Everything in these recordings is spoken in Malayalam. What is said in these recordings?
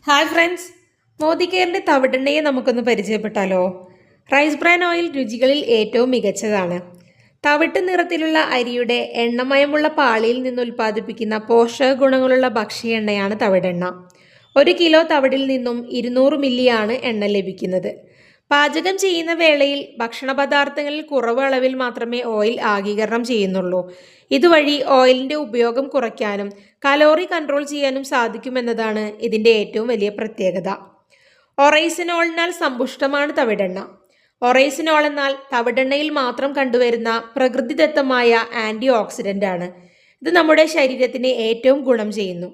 ഹായ് ഫ്രണ്ട്സ്, മോദി കെയറിൻ്റെ തവിടെണ്ണയെ നമുക്കൊന്ന് പരിചയപ്പെട്ടാലോ. റൈസ് ബ്രാൻ ഓയിൽ രുചികളിൽ ഏറ്റവും മികച്ചതാണ്. തവിട്ട് നിറത്തിലുള്ള അരിയുടെ എണ്ണമയമുള്ള പാളിയിൽ നിന്ന് ഉൽപ്പാദിപ്പിക്കുന്ന പോഷക ഗുണങ്ങളുള്ള ഭക്ഷ്യ എണ്ണയാണ് തവിടെണ്ണ. 1 കിലോ തവിടിൽ നിന്നും 200 മില്ലിയാണ് എണ്ണ ലഭിക്കുന്നത്. പാചകം ചെയ്യുന്ന വേളയിൽ ഭക്ഷണ പദാർത്ഥങ്ങളിൽ കുറവ് അളവിൽ മാത്രമേ ഓയിൽ ആഗീകരണം ചെയ്യുന്നുള്ളൂ. ഇതുവഴി ഓയിലിൻ്റെ ഉപയോഗം കുറയ്ക്കാനും കലോറി കൺട്രോൾ ചെയ്യാനും സാധിക്കുമെന്നതാണ് ഇതിൻ്റെ ഏറ്റവും വലിയ പ്രത്യേകത. ഒറൈസിനോളിനാൽ സമ്പുഷ്ടമാണ് തവിടെണ്ണ. ഒറൈസിനോൾ എന്നാൽ തവിടെണ്ണയിൽ മാത്രം കണ്ടുവരുന്ന പ്രകൃതിദത്തമായ ആൻറ്റി ഓക്സിഡൻ്റ് ആണ്. ഇത് നമ്മുടെ ശരീരത്തിന് ഏറ്റവും ഗുണം ചെയ്യുന്നു.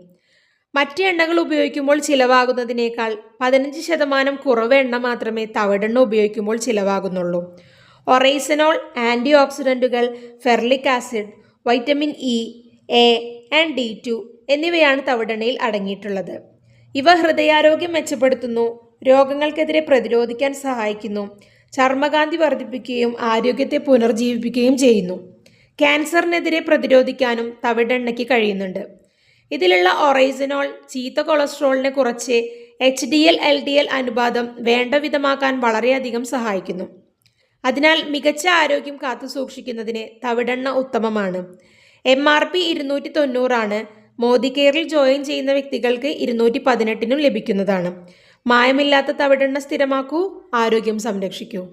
മറ്റ് എണ്ണകൾ ഉപയോഗിക്കുമ്പോൾ ചിലവാകുന്നതിനേക്കാൾ 15% കുറവ് എണ്ണ മാത്രമേ തവിടെണ്ണ ഉപയോഗിക്കുമ്പോൾ ചിലവാകുന്നുള്ളൂ. ഒറൈസനോൾ, ആൻറ്റി ഓക്സിഡൻറ്റുകൾ, ferulic acid, vitamin E, A and D2 എന്നിവയാണ് തവിടെണ്ണയിൽ അടങ്ങിയിട്ടുള്ളത്. ഇവ ഹൃദയാരോഗ്യം മെച്ചപ്പെടുത്തുന്നു, രോഗങ്ങൾക്കെതിരെ പ്രതിരോധിക്കാൻ സഹായിക്കുന്നു, ചർമ്മകാന്തി വർദ്ധിപ്പിക്കുകയും ആരോഗ്യത്തെ പുനർജീവിപ്പിക്കുകയും ചെയ്യുന്നു. ക്യാൻസറിനെതിരെ പ്രതിരോധിക്കാനും തവിടെണ്ണയ്ക്ക് കഴിയുന്നുണ്ട്. ഇതിലുള്ള ഒറൈസിനോൾ ചീത്ത കൊളസ്ട്രോളിനെ കുറച്ച് HDL LDL അനുപാതം വേണ്ട വിധമാക്കാൻ വളരെയധികം സഹായിക്കുന്നു. അതിനാൽ മികച്ച ആരോഗ്യം കാത്തു സൂക്ഷിക്കുന്നതിന് തവിടെണ്ണ ഉത്തമമാണ്. MRP 290 ആണ്. മോദി കെയറിൽ ജോയിൻ ചെയ്യുന്ന വ്യക്തികൾക്ക് 218 ലഭിക്കുന്നതാണ്. മായമില്ലാത്ത തവിടെണ്ണ സ്ഥിരമാക്കൂ, ആരോഗ്യം സംരക്ഷിക്കൂ.